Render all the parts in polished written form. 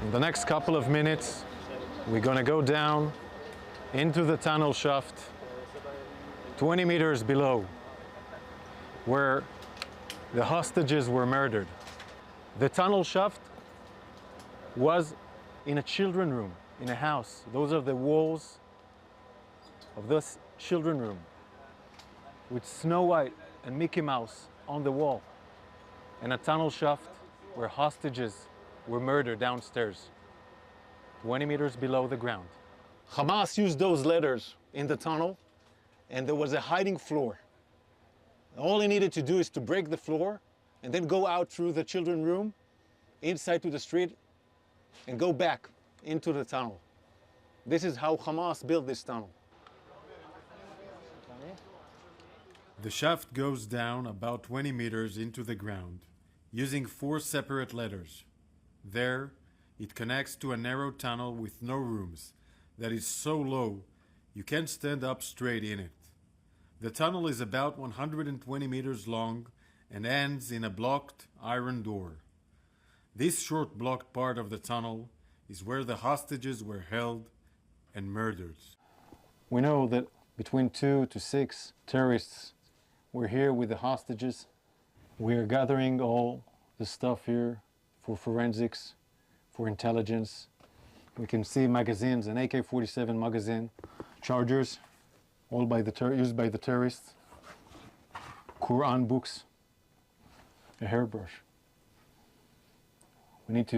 In the next couple of minutes, we're going to go down into the tunnel shaft 20 meters below, where the hostages were murdered. The tunnel shaft was in a children's room, in a house. Those are the walls of this children's room, with Snow White and Mickey Mouse on the wall, and a tunnel shaft where hostages were murdered downstairs, 20 meters below the ground. Hamas used those letters in the tunnel, and there was a hiding floor. All he needed to do is to break the floor and then go out through the children's room, inside to the street, and go back into the tunnel. This is how Hamas built this tunnel. The shaft goes down about 20 meters into the ground, using 4 separate letters. There, it connects to a narrow tunnel with no rooms that is so low you can't stand up straight in it. The tunnel is about 120 meters long and ends in a blocked iron door. This short blocked part of the tunnel is where the hostages were held and murdered. We know that between 2 to 6 terrorists were here with the hostages. We are gathering all the stuff here for forensics, for intelligence. We can see magazines, an AK-47 magazine, chargers, all used by the terrorists, Quran books, a hairbrush. We need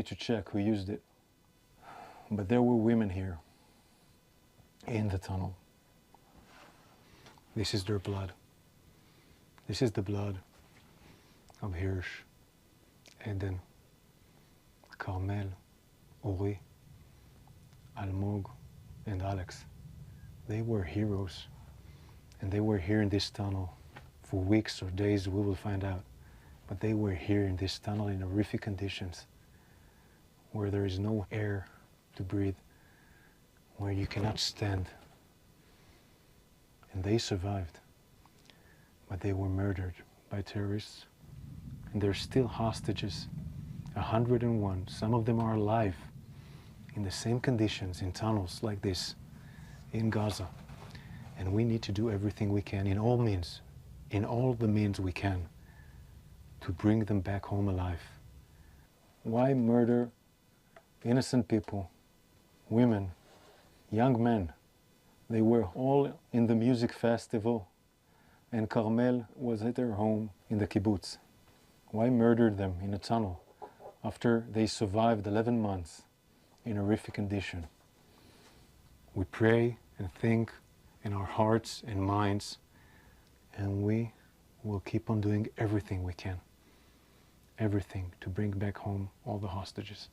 to check who used it. But there were women here in the tunnel. This is their blood. This is the blood of Hirsch, Eden, Carmel, Ori, Almog, and Alex. They were heroes, and they were here in this tunnel for weeks or days, we will find out. But they were here in this tunnel in horrific conditions, where there is no air to breathe, where you cannot stand. And they survived, but they were murdered by terrorists, and they're still hostages, 101. Some of them are alive in the same conditions in tunnels like this in Gaza. And we need to do everything we can in all the means we can, to bring them back home alive. Why murder innocent people, women, young men? They were all in the music festival, and Carmel was at their home in the kibbutz. Why murder them in a tunnel after they survived 11 months in horrific condition? We pray and think in our hearts and minds, and we will keep on doing everything we can, everything to bring back home all the hostages.